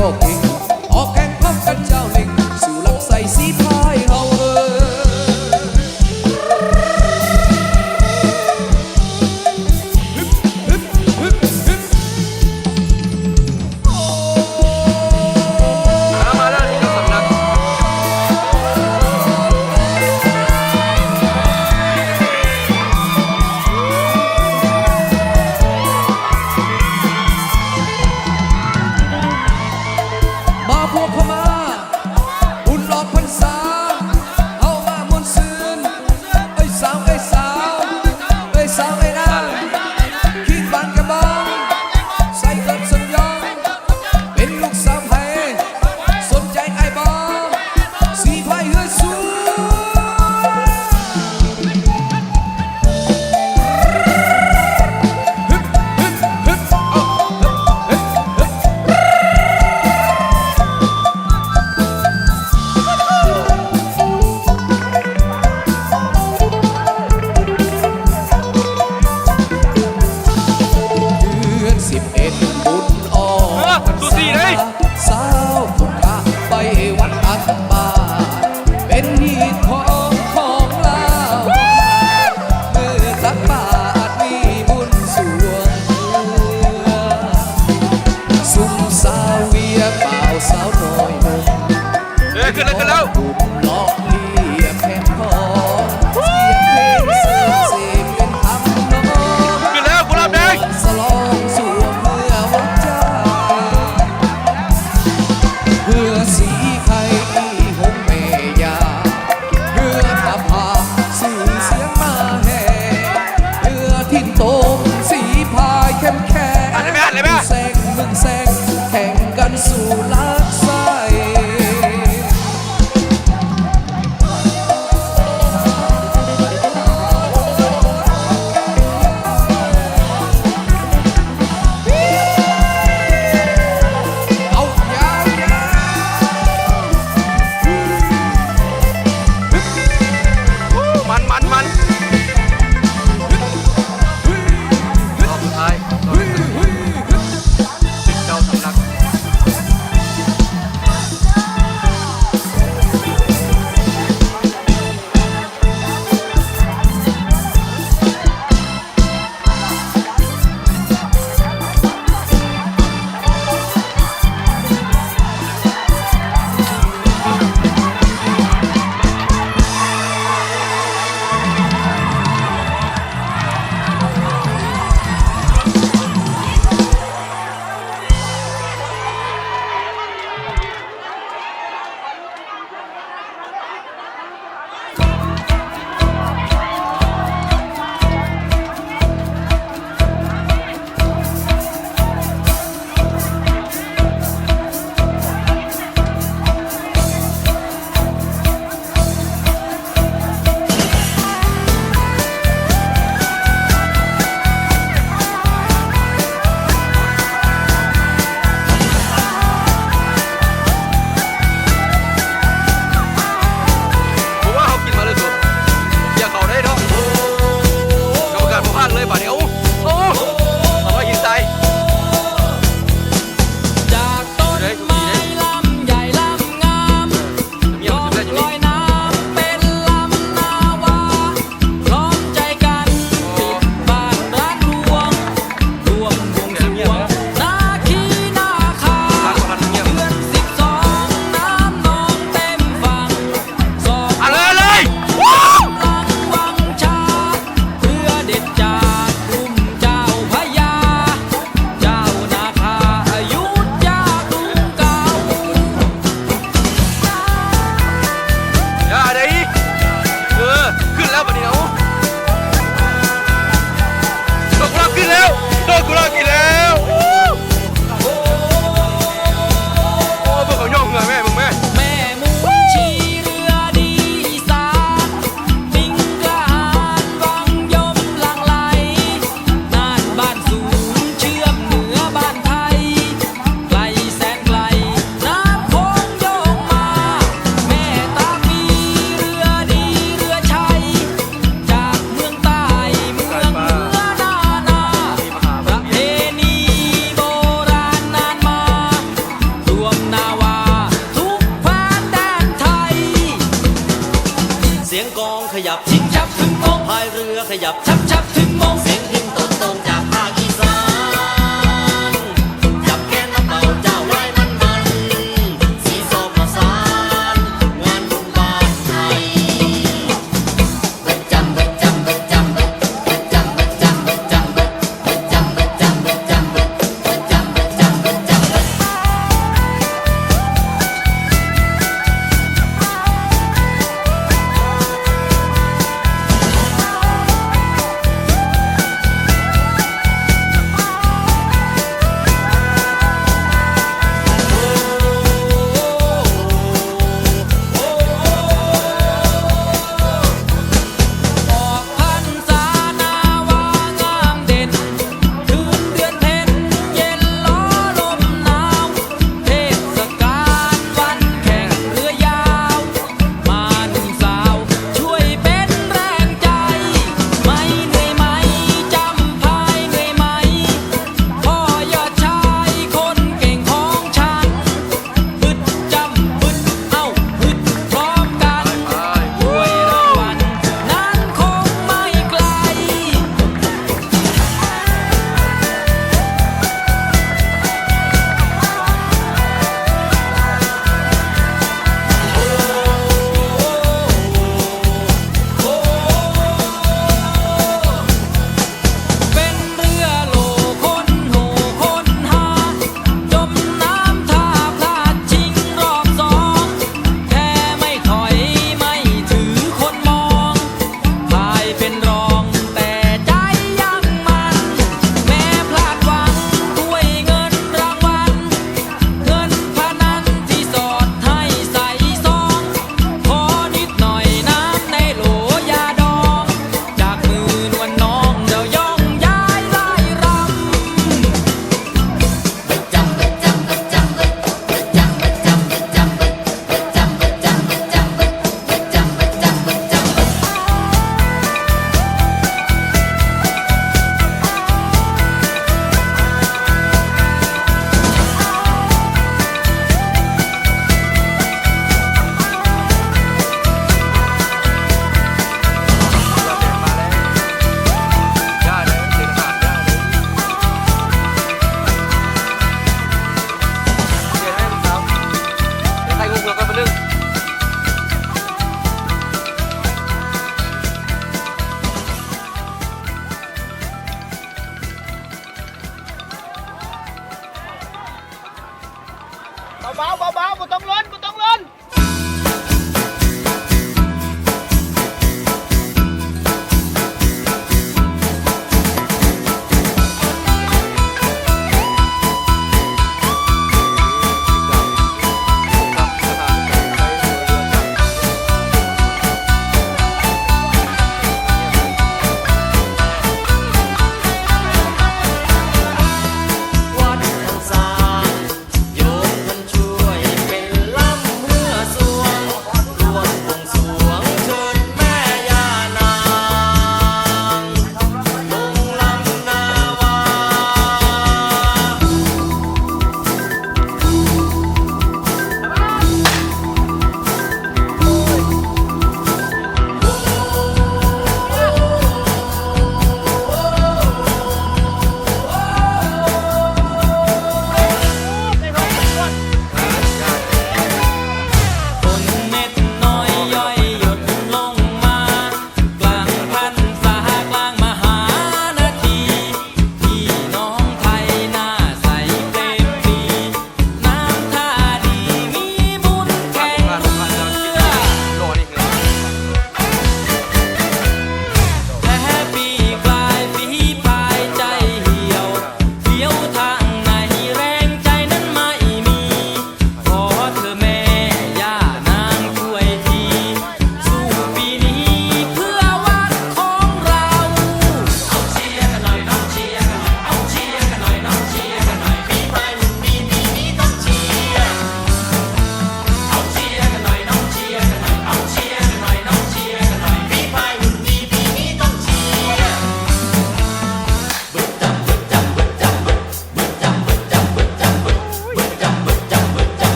ก็เก่งออกแข่งพบกันเจ้าเล่งสู่ลำใส่สีพายเฮา เบาๆเบาๆบ่ต้องล้นบ่ต้องล้นวัดทันสารโยมท่านช่วยเป็นล่ำเมื่อ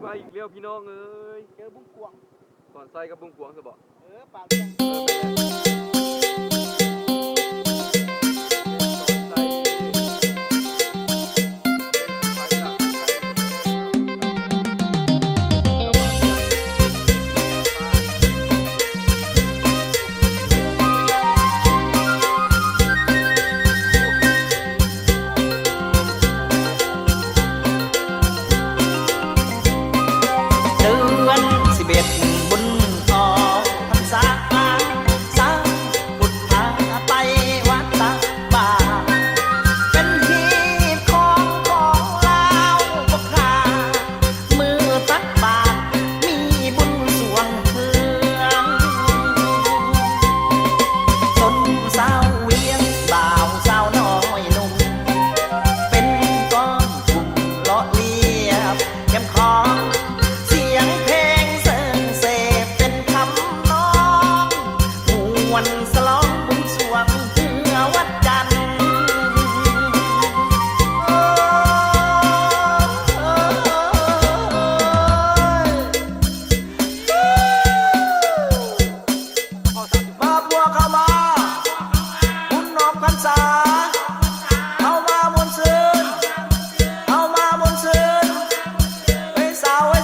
มาอีกเลี้ยวพี่น้องเอ้ย เจอบุ้งกวาง ก่อนใส่กับบุ้งกวางซะบ่ ปากเลี้ยง เดือน11บุญออกพรรษาสาพุทธาไปวัดตักบาตรเป็นที่ของลาวพวกข้ามือตักบาตรมีบุญสวงเฮืองสนสาวเวียงบ่าวสาวน้อยหนุ่มเป็นก้อนกลุ่มเลาะเลียบเข้มข้นเสียงเพลงเสิงเสพเป็นคำน้องมวนสลองบุญสวงเพื่อวัดจันทร์มาบัวเข้ามาบุญน้อมพรรษาเข้ามามวลซืนเข้ามามวลซืนเฮ้ยสาวเฮ้ย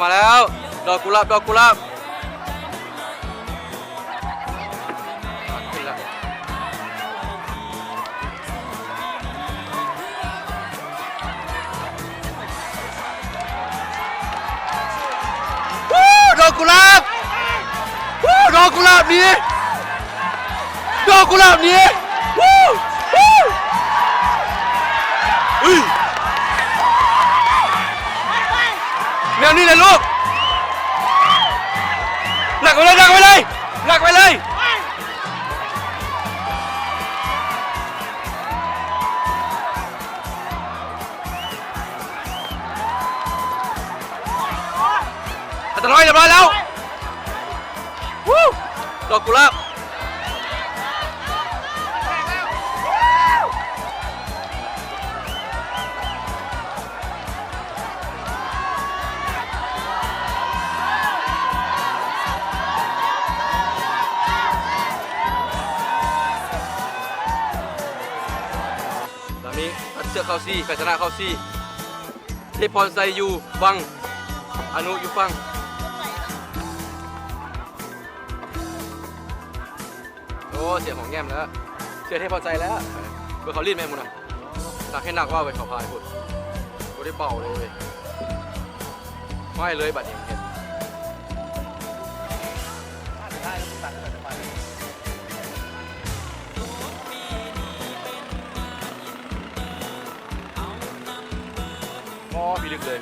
มาแล้วดอกกุหลาบขึ้นแล้วดอกกุหลาบดอกกุหลาบนี้แนวนี้เลยลูกหนักไปเลยอัตราเรียบร้อยแล้วดอกกุหลาบนี้เชือกเข้าซี่ไก่ชนะเข้าซี่เทพรไซอยู่ฟังอนุอยู่ฟังโอ้เสียของแง้มแล้วเสียเทพรไซแล้วเบอร์เขารีดแม่มุนอ่ะหนักให้หนักว่าไปเขาพายพูดก็ได้เป่าเลยไม่เลยบัดเห็นพี่ลึกเลย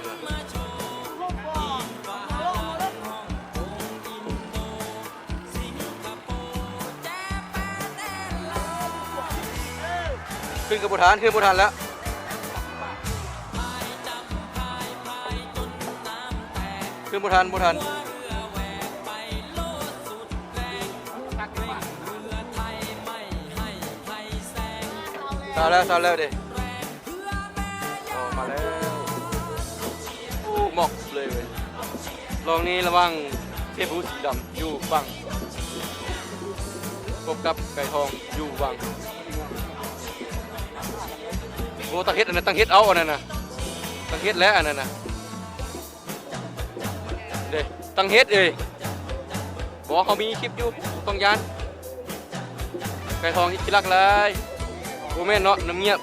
ขึ้นกระบุฐานแล้วขึ้นบุฐานสาวแล้วดิมาแล้วหมอกเลยเว้ยลองนี้ระวังเทพบุตรสีดำอยู่บังพบกับไก่ทองอยู่บังโอ้ตั้งเฮ็ดอันนั้นตั้งเฮ็ดเอาอันนั้นนะตั้งเฮ็ดแล้วอันนั้นนะเด้ตั้งเฮ็ดบอกเขามีคลิปอยู่ต้องยันไก่ทองที่รักเลยโอ้แม่เนาะน้ำเงียบ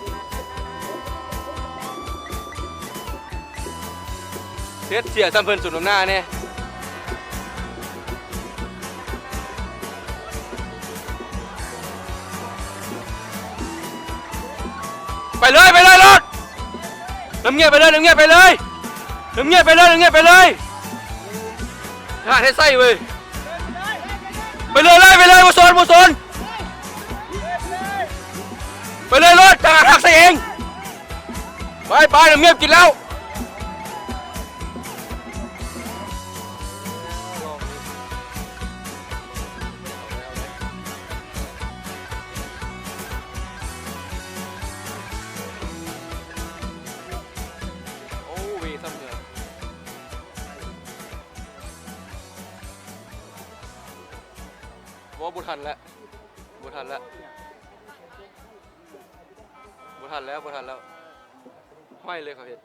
เฮ็ดเสียซ้ำเพิ่นสุดหน้าเนี่ยไปเลยรถน้ำเงียบไปเลยหาให้ไส้เว้ยไปเลยบุษนไปเลยรถจะหักใส่เองไปน้ำเงียบกินแล้วว่าบุทันแล้วห้อยเลยเขาเห็น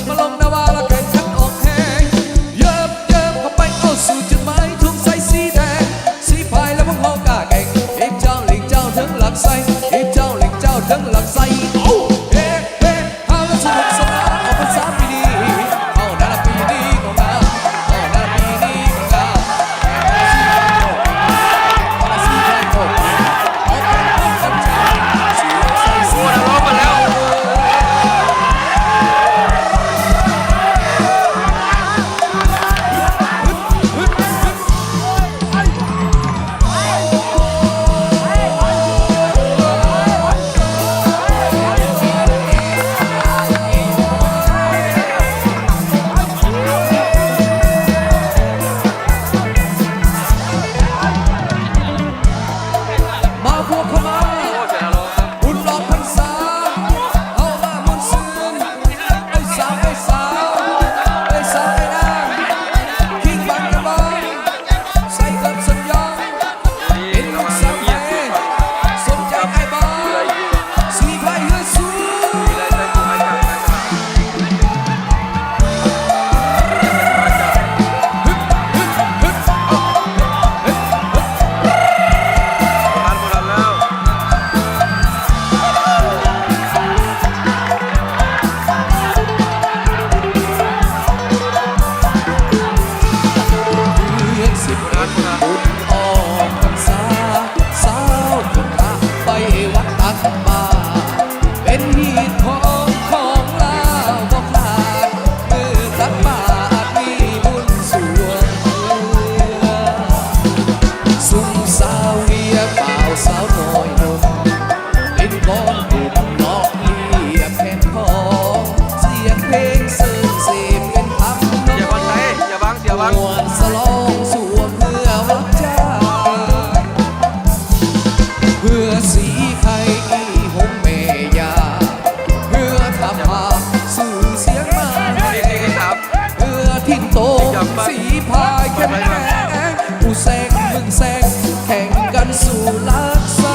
มาลงนาวาละกันขันออกแหงเยิบเข้าไปเอาสู่จุดหมายทุ่งใสสีแดงสีพาย ลงเสิร์ฟเสพเป็นธรรม เสียบอลไทยอย่าบังเสียบัง มวนสลองสวมเพื่อวัดใจเพื่อสีไข่อีหงเมยาเพื่อทำมาสู่เสียงมา นี่ครับ เพื่อทิ้งโตสีพายแข็งแรงผู้แซงมึงแซงแข่งกันสู่ลักษ